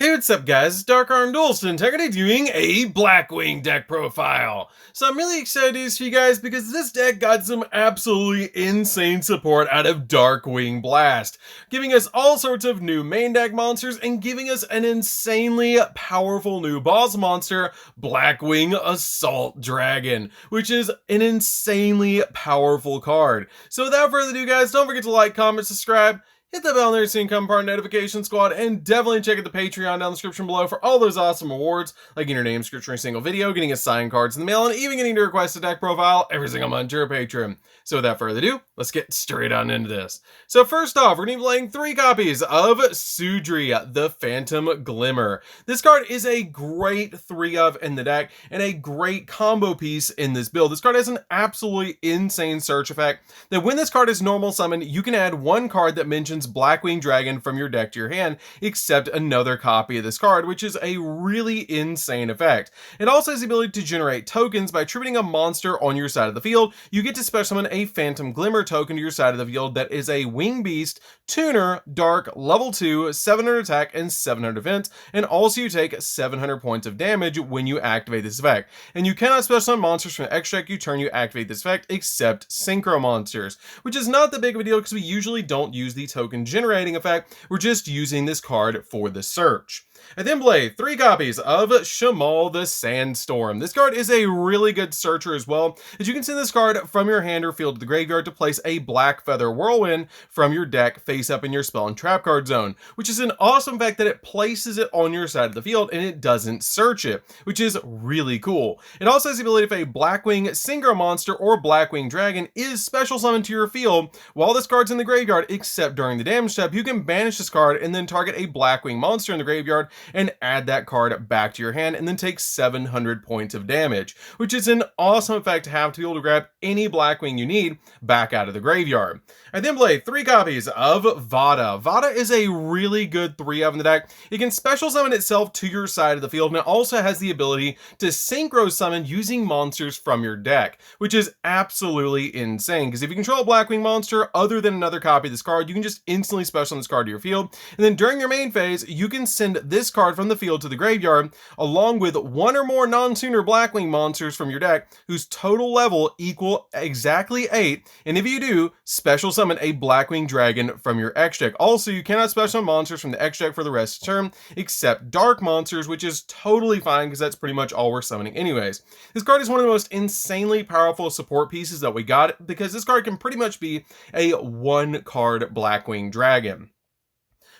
Hey, what's up guys, it's DarkArmedDuelist and today doing a Blackwing deck profile. So I'm really excited to do this for you guys because this deck got some absolutely insane support out of Darkwing Blast, giving us all sorts of new main deck monsters and giving us an insanely powerful new boss monster, Blackwing Assault Dragon, which is an insanely powerful card. So without further ado guys, don't forget to like, comment, subscribe, hit that bell there so you can become part of the notification squad, and definitely check out the Patreon down in the description below for all those awesome rewards, like getting your name description in a single video, getting us signed cards in the mail, and even getting to request a deck profile every single month to your Patreon. So without further ado, let's get straight on into this. So first off, we're going to be playing 3 copies of Sudri, the Phantom Glimmer. This card is a great 3 of in the deck, and a great combo piece in this build. This card has an absolutely insane search effect, that when this card is normal summoned, you can add 1 card that mentions Blackwing Dragon from your deck to your hand, except another copy of this card, which is a really insane effect. It also has the ability to generate tokens by attributing a monster on your side of the field. You get to special summon a Phantom Glimmer token to your side of the field that is a Wing Beast, Tuner, Dark, level 2, 700 attack, and 700 defense, and also you take 700 points of damage when you activate this effect. And you cannot special summon monsters from the extra deck you turn you activate this effect, except Synchro monsters, which is not that big of a deal because we usually don't use the token generating effect. We're just using this card for the search. I then play 3 copies of Shamal the Sandstorm. This card is a really good searcher as well, as you can send this card from your hand or field to the graveyard to place a Black Feather Whirlwind from your deck face up in your spell and trap card zone, which is an awesome fact that it places it on your side of the field and it doesn't search it, which is really cool. It also has the ability if a Blackwing Synchro monster or Blackwing Dragon is special summoned to your field while this card's in the graveyard, except during the damage step, you can banish this card and then target a Blackwing monster in the graveyard and add that card back to your hand and then take 700 points of damage, which is an awesome effect to have to be able to grab any Blackwing you need back out of the graveyard. I then play 3 copies of Vada. Vada is a really good 3 of in the deck. It can special summon itself to your side of the field, and it also has the ability to synchro summon using monsters from your deck, which is absolutely insane, because if you control a Blackwing monster other than another copy of this card, you can just instantly special summon this card to your field, and then during your main phase, you can send this card from the field to the graveyard, along with 1 or more non-tuner Blackwing monsters from your deck, whose total level equal exactly 8, and if you do, special summon a Blackwing Dragon from your X deck. Also, you cannot special summon monsters from the X deck for the rest of the turn, except dark monsters, which is totally fine because that's pretty much all we're summoning anyways. This card is one of the most insanely powerful support pieces that we got, because this card can pretty much be a 1-card Blackwing Dragon.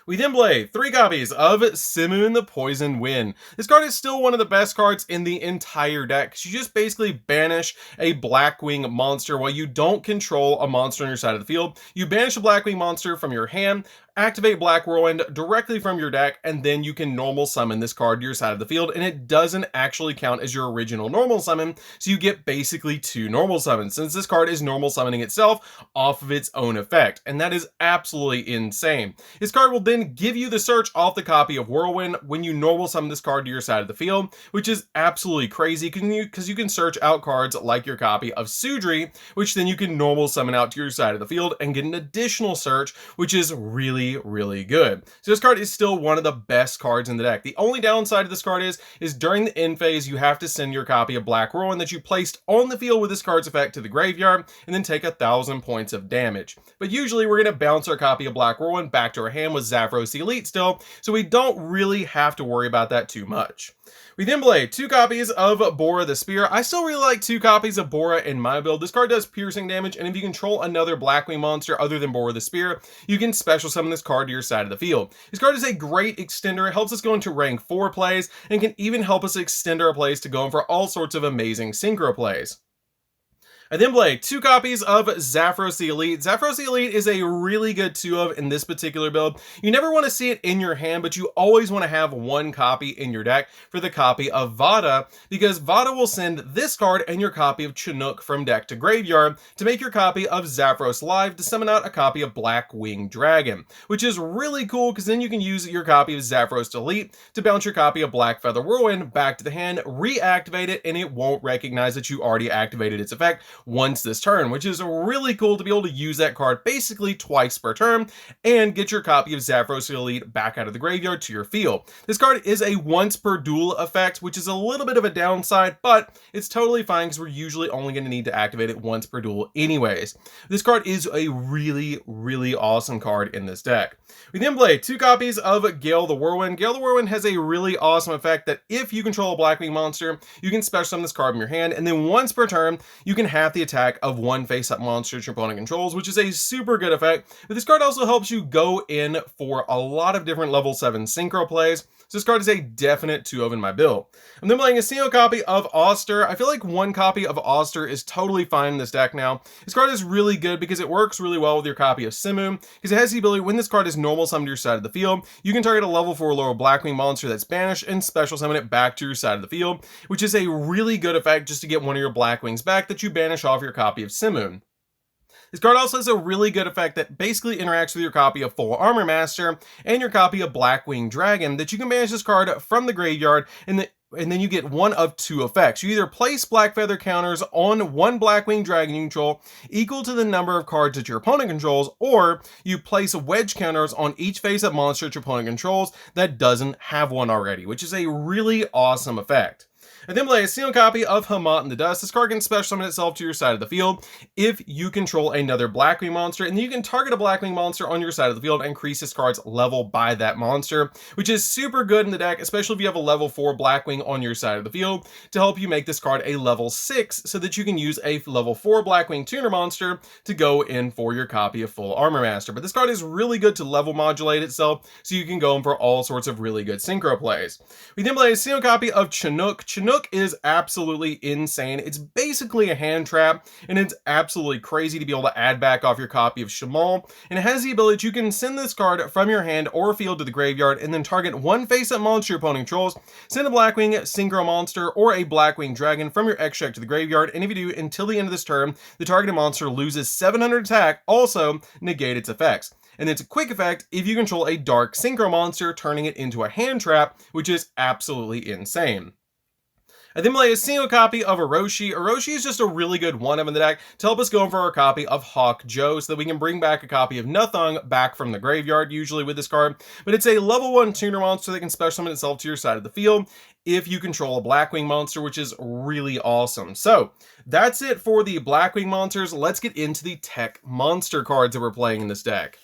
We then play 3 copies of Simoon the Poison Wind. This card is still one of the best cards in the entire deck, because you just basically banish a Blackwing monster while you don't control a monster on your side of the field. You banish a Blackwing monster from your hand, activate Black Whirlwind directly from your deck, and then you can normal summon this card to your side of the field, and it doesn't actually count as your original normal summon, so you get basically 2 normal summons, since this card is normal summoning itself off of its own effect, and that is absolutely insane. This card will then give you the search off the copy of Whirlwind when you normal summon this card to your side of the field, which is absolutely crazy, because you can search out cards like your copy of Sudri, which then you can normal summon out to your side of the field and get an additional search, which is really good. So this card is still one of the best cards in the deck. The only downside of this card is during the end phase, you have to send your copy of Black Whirlwind that you placed on the field with this card's effect to the graveyard, and then take 1,000 points of damage. But usually we're going to bounce our copy of Black Whirlwind back to our hand with Zavros Elite still, so we don't really have to worry about that too much. We then play 2 copies of Bora the Spear. I still really like 2 copies of Bora in my build. This card does piercing damage, and if you control another Blackwing monster other than Bora the Spear, you can special summon this card to your side of the field. This card is a great extender. It helps us go into rank 4 plays, and can even help us extend our plays to go in for all sorts of amazing synchro plays. I then play 2 copies of Zavros the Elite. Zavros the Elite is a really good 2 of in this particular build. You never want to see it in your hand, but you always want to have 1 copy in your deck for the copy of Vada, because Vada will send this card and your copy of Chinook from deck to graveyard to make your copy of Zavros live to summon out a copy of Blackwing Dragon, which is really cool, because then you can use your copy of Zavros Elite to bounce your copy of Black Feather Whirlwind back to the hand, reactivate it, and it won't recognize that you already activated its effect once this turn, which is really cool to be able to use that card basically twice per turn and get your copy of Zavros Elite back out of the graveyard to your field. This card is a once per duel effect, which is a little bit of a downside, but it's totally fine because we're usually only going to need to activate it once per duel anyways. This card is a really awesome card in this deck. We then play 2 copies of Gale the Whirlwind. Gale the Whirlwind has a really awesome effect that if you control a Blackwing monster, you can special summon this card in your hand, and then once per turn, you can half the attack of one face-up monster your opponent controls, which is a super good effect. But this card also helps you go in for a lot of different level 7 synchro plays. So this card is a definite 2-of in my build. I'm then playing a single copy of Auster. I feel like 1 copy of Auster is totally fine in this deck now. This card is really good because it works really well with your copy of Simu, because it has the ability, when this card is normal summoned to your side of the field, you can target a level 4 lower Blackwing monster that's banished and special summon it back to your side of the field, which is a really good effect just to get one of your Blackwings back that you banish off your copy of Simu. This card also has a really good effect that basically interacts with your copy of Full Armor Master and your copy of Blackwing Dragon, that you can banish this card from the graveyard, and then you get one of 2 effects. You either place Black Feather counters on one Blackwing Dragon you control equal to the number of cards that your opponent controls, or you place wedge counters on each face-up monster that your opponent controls that doesn't have one already, which is a really awesome effect. I then play a single copy of Hamat in the Dust. This card can special summon itself to your side of the field if you control another Blackwing monster, and then you can target a Blackwing monster on your side of the field and increase this card's level by that monster, which is super good in the deck, especially if you have a level 4 Blackwing on your side of the field to help you make this card a level 6 so that you can use a level 4 Blackwing tuner monster to go in for your copy of Full Armor Master. But this card is really good to level modulate itself, so you can go in for all sorts of really good synchro plays. We then play a single copy of Chinook. Chinook is absolutely insane. It's basically a hand trap, and it's absolutely crazy to be able to add back off your copy of Shamal, and it has the ability that you can send this card from your hand or field to the graveyard and then target one face-up monster your opponent controls, send a Blackwing synchro monster or a Blackwing Dragon from your extract to the graveyard, and if you do, until the end of this turn, the targeted monster loses 700 attack, also negate its effects. And it's a quick effect if you control a dark synchro monster, turning it into a hand trap, which is absolutely insane. I then play a single copy of Orochi. Orochi is just a really good 1-of in the deck to help us go in for our copy of Hawk Joe so that we can bring back a copy of Nuthung back from the graveyard, usually with this card. But it's a level 1 tuner monster that can special summon itself to your side of the field if you control a Blackwing monster, which is really awesome. So that's it for the Blackwing monsters. Let's get into the tech monster cards that we're playing in this deck.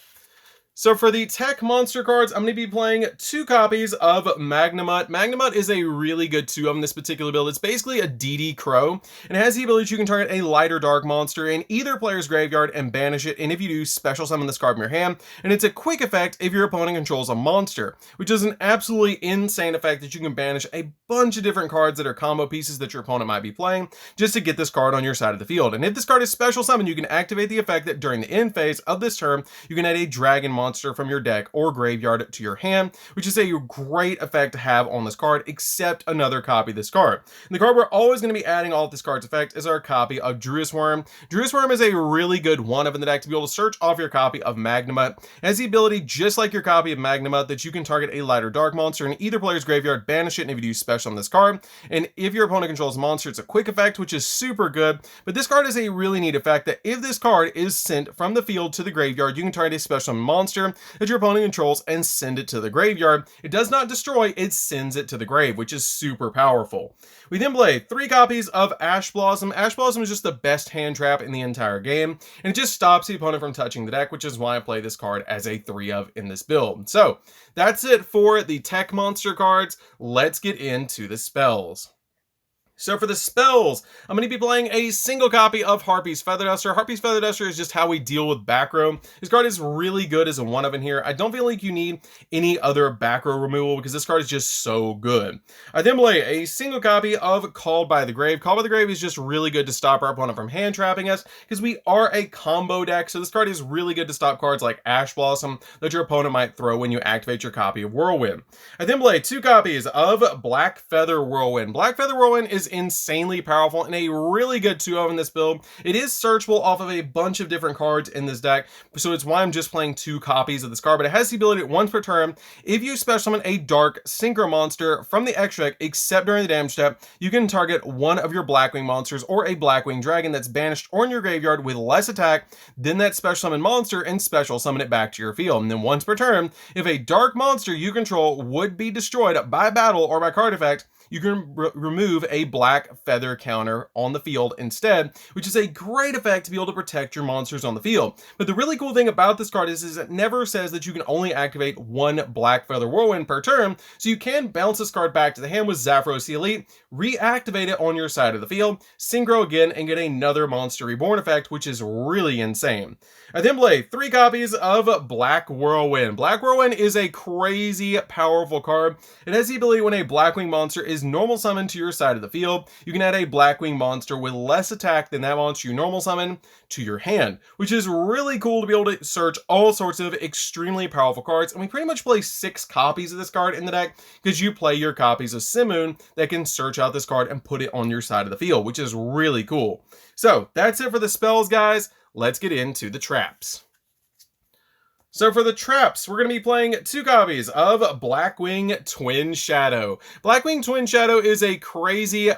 So for the tech monster cards, I'm going to be playing 2 copies of Magnamut. Magnamut is a really good 2-of in this particular build. It's basically a DD Crow, and it has the ability that you can target a light or dark monster in either player's graveyard and banish it, and if you do, special summon this card from your hand, and it's a quick effect if your opponent controls a monster, which is an absolutely insane effect that you can banish a bunch of different cards that are combo pieces that your opponent might be playing, just to get this card on your side of the field. And if this card is special summoned, you can activate the effect that during the end phase of this turn, you can add a dragon monster from your deck or graveyard to your hand, which is a great effect to have on this card, except another copy of this card. And the card we're always going to be adding all of this card's effect is our copy of Druis Worm. Druis Worm is a really good 1-of in the deck to be able to search off your copy of Magnamut. It has the ability, just like your copy of Magnamut, that you can target a light or dark monster in either player's graveyard, banish it, and if you do, special on this card. And if your opponent controls a monster, it's a quick effect, which is super good. But this card is a really neat effect that if this card is sent from the field to the graveyard, you can target a special monster that your opponent controls and send it to the graveyard. It does not destroy, it sends it to the grave, which is super powerful. We then play 3 copies of Ash Blossom. Ash Blossom is just the best hand trap in the entire game, and it just stops the opponent from touching the deck, which is why I play this card as a 3-of in this build. So that's it for the tech monster cards. Let's get into the spells. So for the spells, I'm going to be playing a single copy of Harpy's Feather Duster. Harpy's Feather Duster is just how we deal with back row. This card is really good as a 1-of in here. I don't feel like you need any other back row removal because this card is just so good. I then play a single copy of Called by the Grave. Called by the Grave is just really good to stop our opponent from hand trapping us because we are a combo deck. So this card is really good to stop cards like Ash Blossom that your opponent might throw when you activate your copy of Whirlwind. I then play 2 copies of Black Feather Whirlwind. Black Feather Whirlwind is is insanely powerful and a really good 2-of in this build. It is searchable off of a bunch of different cards in this deck, so it's why I'm just playing 2 copies of this card, but it has the ability once per turn, if you special summon a Dark Synchro monster from the extra deck, except during the damage step, you can target one of your Blackwing monsters or a Blackwing dragon that's banished or in your graveyard with less attack than that special summon monster and special summon it back to your field. And then once per turn, if a dark monster you control would be destroyed by battle or by card effect, you can remove a black feather counter on the field instead, which is a great effect to be able to protect your monsters on the field. But the really cool thing about this card is it never says that you can only activate one black feather whirlwind per turn, so you can bounce this card back to the hand with Zapdos the Elite, reactivate it on your side of the field, synchro again, and get another monster reborn effect, which is really insane. I then play 3 copies of Black Whirlwind. Black Whirlwind is a crazy powerful card. It has the ability when a Blackwing monster is normal summoned to your side of the field, you can add a Blackwing monster with less attack than that monster you normal summon to your hand, which is really cool to be able to search all sorts of extremely powerful cards. And we pretty much play 6 copies of this card in the deck because you play your copies of Simoon that can search out this card and put it on your side of the field, which is really cool. So that's it for the spells, guys. Let's get into the traps. So for the traps, we're going to be playing 2 copies of Blackwing Twin Shadow. Blackwing Twin Shadow is a crazy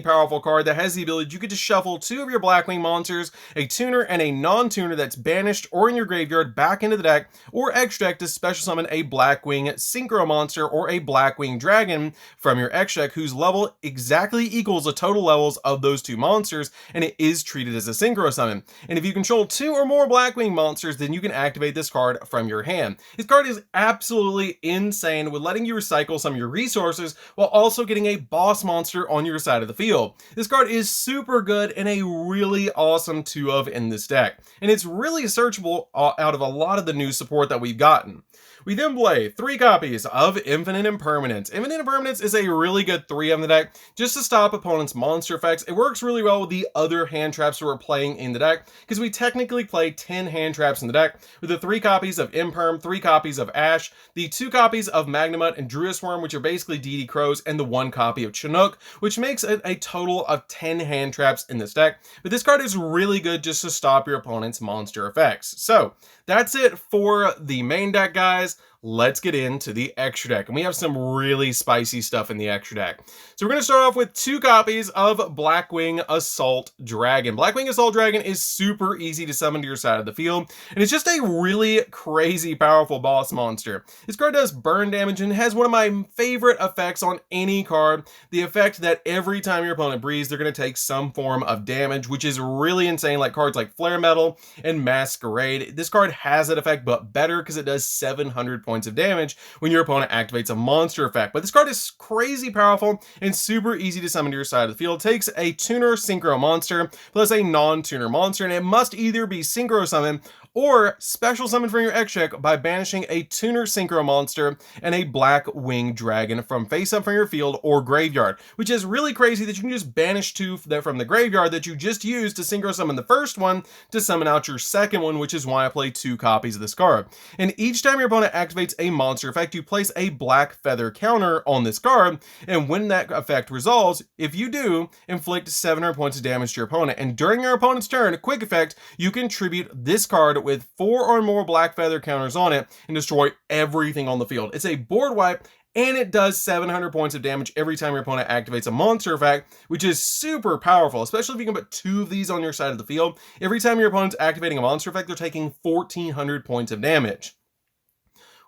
powerful card that has the ability you get to shuffle 2 of your Blackwing monsters, a tuner and a non-tuner that's banished or in your graveyard back into the deck, or extra deck to special summon a Blackwing Synchro monster or a Blackwing dragon from your extra deck whose level exactly equals the total levels of those 2 monsters, and it is treated as a synchro summon. And if you control 2 or more Blackwing monsters, then you can activate this card from your hand. This card is absolutely insane with letting you recycle some of your resources while also getting a boss monster on your side of the field. This card is super good and a really awesome 2-of in this deck, and it's really searchable out of a lot of the new support that we've gotten. We then play 3 copies of Infinite Impermanence. Infinite Impermanence is a really good 3 in the deck just to stop opponents' monster effects. It works really well with the other hand traps we're playing in the deck because we technically play 10 hand traps in the deck with the 3 copies of Imperm, 3 copies of Ash, the 2 copies of Magnemite and Druid's Worm, which are basically DD Crows, and the 1 copy of Chinook, which makes it a total of 10 hand traps in this deck. But this card is really good just to stop your opponent's monster effects. So that's it for the main deck, guys. Let's get into the extra deck, and we have some really spicy stuff in the extra deck. So we're going to start off with 2 copies of Blackwing Assault Dragon. Blackwing Assault Dragon is super easy to summon to your side of the field, and it's just a really crazy powerful boss monster. This card does burn damage and has one of my favorite effects on any card, the effect that every time your opponent breathes, they're going to take some form of damage, which is really insane, like cards like Flare Metal and Masquerade. This card has that effect, but better because it does 700 points of damage when your opponent activates a monster effect. But this card is crazy powerful and super easy to summon to your side of the field. It takes a tuner synchro monster plus a non-tuner monster, and it must either be synchro summon or special summon from your extra deck by banishing a tuner synchro monster and a Blackwing dragon from face up from your field or graveyard, which is really crazy that you can just banish 2 from the graveyard that you just used to synchro summon the first one to summon out your second one, which is why I play 2 copies of this card. And each time your opponent activates a monster effect, you place a black feather counter on this card, and when that effect resolves, if you do, inflict 700 points of damage to your opponent. And during your opponent's turn, a quick effect, you can tribute this card with 4 or more black feather counters on it and destroy everything on the field. It's a board wipe, and it does 700 points of damage every time your opponent activates a monster effect, which is super powerful, especially if you can put 2 of these on your side of the field. Every time your opponent's activating a monster effect, they're taking 1400 points of damage.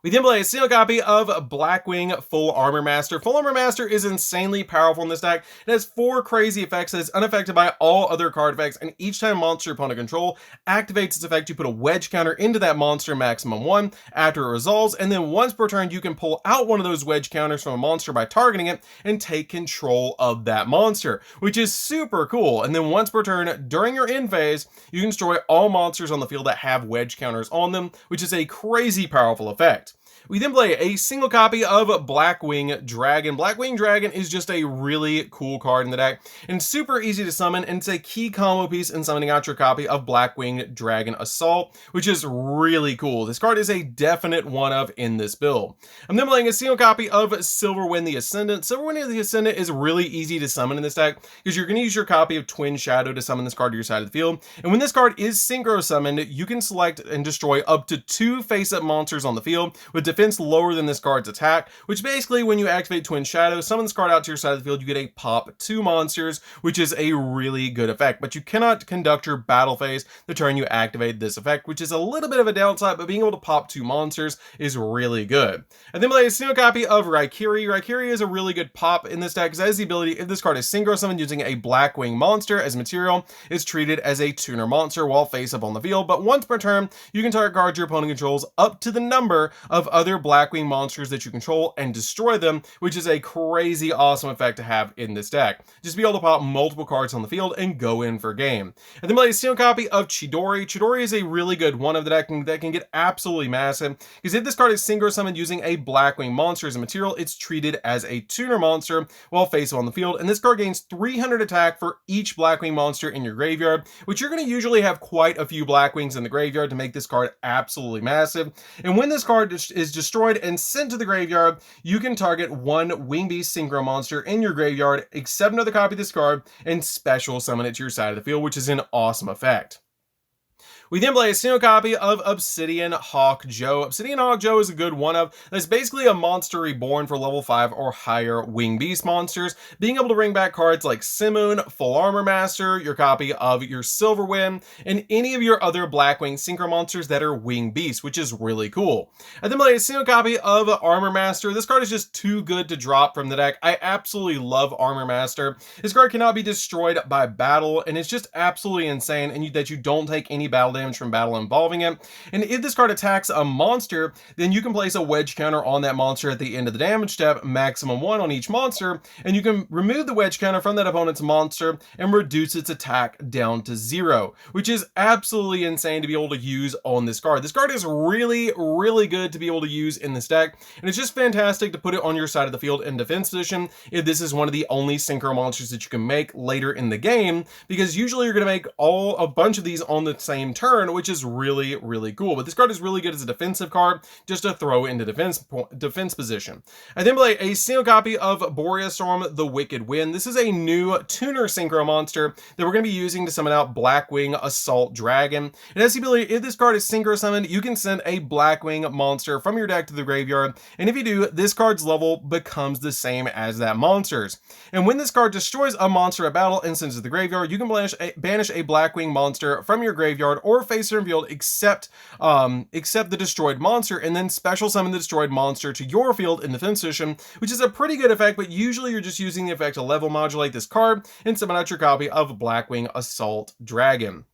We then play a single copy of Blackwing Full Armor Master. Full Armor Master is insanely powerful in this deck. It has 4 crazy effects that is unaffected by all other card effects, and each time monster opponent control activates its effect, you put a wedge counter into that monster maximum 1 after it resolves, and then once per turn you can pull out one of those wedge counters from a monster by targeting it and take control of that monster, which is super cool. And then once per turn during your end phase, you can destroy all monsters on the field that have wedge counters on them, which is a crazy powerful effect. We then play a single copy of Blackwing Dragon. Blackwing Dragon is just a really cool card in the deck, and super easy to summon, and it's a key combo piece in summoning out your copy of Blackwing Dragon Assault, which is really cool. This card is a definite one of in this build. I'm then playing a single copy of Silverwind the Ascendant. Silverwind the Ascendant is really easy to summon in this deck, because you're going to use your copy of Twin Shadow to summon this card to your side of the field, and when this card is synchro summoned, you can select and destroy up to 2 face-up monsters on the field with defense lower than this card's attack, which basically when you activate Twin Shadow, summon this card out to your side of the field, you get a pop 2 monsters, which is a really good effect, but you cannot conduct your battle phase the turn you activate this effect, which is a little bit of a downside, but being able to pop 2 monsters is really good. And then play a single copy of Raikiri. Raikiri is a really good pop in this deck because it has the ability, if this card is synchro summoned using a Blackwing monster as material, it's treated as a tuner monster while face up on the field, but once per turn, you can target cards your opponent controls up to the number of other Blackwing monsters that you control and destroy them, which is a crazy awesome effect to have in this deck. Just be able to pop multiple cards on the field and go in for game. And then play a single copy of Chidori. Chidori is a really good one of the deck that can get absolutely massive, because if this card is synchro summoned using a Blackwing monster as a material, it's treated as a tuner monster while face up on the field, and this card gains 300 attack for each Blackwing monster in your graveyard, which you're going to usually have quite a few Blackwings in the graveyard to make this card absolutely massive. And when this card is destroyed and sent to the graveyard, you can target 1 Wing Beast synchro monster in your graveyard, accept another copy of this card, and special summon it to your side of the field, which is an awesome effect. We then play a single copy of Obsidian Hawk Joe. Obsidian Hawk Joe is a good one of that's basically a monster reborn for level 5 or higher Wing Beast monsters, being able to bring back cards like Simoon, Full Armor Master, your copy of your Silverwind, and any of your other Blackwing synchro monsters that are Wing Beasts, which is really cool. I then play a single copy of Armor Master. This card is just too good to drop from the deck. I absolutely love Armor Master. This card cannot be destroyed by battle, and it's just absolutely insane, and that you don't take any battle damage from battle involving it. And if this card attacks a monster, then you can place a wedge counter on that monster at the end of the damage step, maximum 1 on each monster, and you can remove the wedge counter from that opponent's monster and reduce its attack down to 0, which is absolutely insane to be able to use on this card. This card is really, really good to be able to use in this deck, and it's just fantastic to put it on your side of the field in defense position if this is one of the only synchro monsters that you can make later in the game, because usually you're going to make a bunch of these on the same turn, which is really, really cool. But this card is really good as a defensive card, just to throw into defense position. I then play a single copy of Boreas Storm, the Wicked Wind. This is a new tuner synchro monster that we're going to be using to summon out Blackwing Assault Dragon. It has the ability, if this card is synchro summoned, you can send a Blackwing monster from your deck to the graveyard, and if you do, this card's level becomes the same as that monster's. And when this card destroys a monster at battle and sends it to the graveyard, you can banish a Blackwing monster from your graveyard or face turn field except the destroyed monster, and then special summon the destroyed monster to your field in defense position, which is a pretty good effect, but usually you're just using the effect to level modulate this card and summon out your copy of Blackwing Assault Dragon.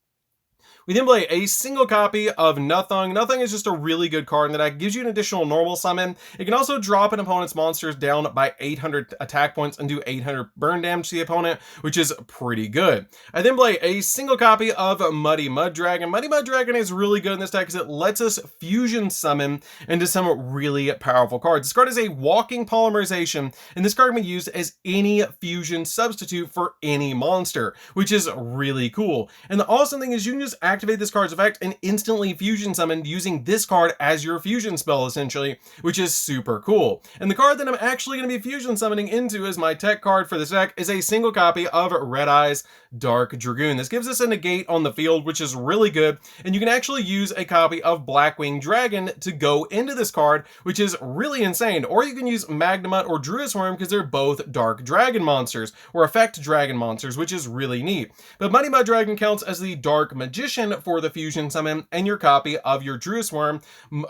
We then play a single copy of Nothung. Nothung is just a really good card in the deck. Gives you an additional normal summon. It can also drop an opponent's monsters down by 800 attack points and do 800 burn damage to the opponent, which is pretty good. I then play a single copy of Muddy Mud Dragon. Muddy Mud Dragon is really good in this deck because it lets us fusion summon into some really powerful cards. This card is a walking polymerization, and this card can be used as any fusion substitute for any monster, which is really cool. And the awesome thing is you can just activate this card's effect and instantly fusion summon using this card as your fusion spell, essentially, which is super cool. And the card that I'm actually going to be fusion summoning into as my tech card for this deck is a single copy of Red Eyes Dark Dragoon. This gives us a negate on the field, which is really good, and you can actually use a copy of Blackwing Dragon to go into this card, which is really insane. Or you can use Magnemut or Druid's Worm because they're both Dark Dragon monsters, or Effect Dragon monsters, which is really neat. But Muddy Mud Dragon counts as the Dark Magician for the fusion summon, and your copy of your Druid's Worm,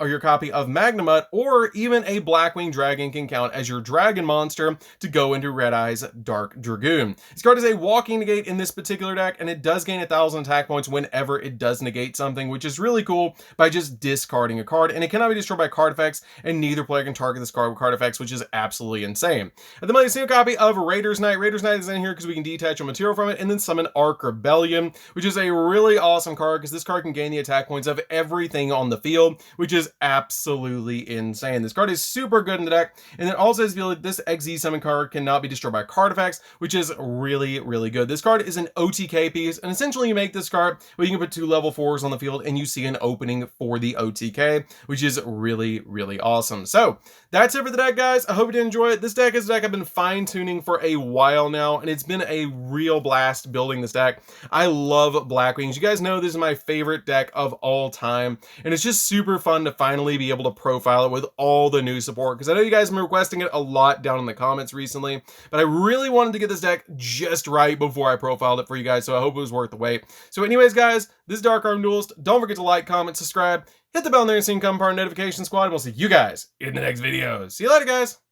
or your copy of Magnemut, or even a Blackwing Dragon can count as your Dragon monster to go into Red Eyes Dark Dragoon. This card is a walking negate in this particular deck, and it does gain 1,000 attack points whenever it does negate something, which is really cool by just discarding a card, and it cannot be destroyed by card effects, and neither player can target this card with card effects, which is absolutely insane. At the moment, single copy of Raider's Knight. Raider's Knight is in here because we can detach a material from it and then summon Ark Rebellion, which is a really awesome card card because this card can gain the attack points of everything on the field, which is absolutely insane. This card is super good in the deck, and it also has the ability this XZ summon card cannot be destroyed by card effects, which is really, really good. This card is an OTK piece, and essentially you make this card where you can put 2 level 4s on the field and you see an opening for the OTK, which is really, really awesome. So that's it for the deck, guys. I hope you did enjoy it. This deck is a deck I've been fine-tuning for a while now, and it's been a real blast building this deck. I love Blackwings. You guys know this is my favorite deck of all time, and it's just super fun to finally be able to profile it with all the new support, because I know you guys have been requesting it a lot down in the comments recently, but I really wanted to get this deck just right before I profiled it for you guys, so I hope it was worth the wait. So anyways, guys, this is DarkArmedDuelist. Don't forget to like, comment, subscribe, hit the bell on there and become part of the notification squad, and we'll see you guys in the next video. See you later, guys.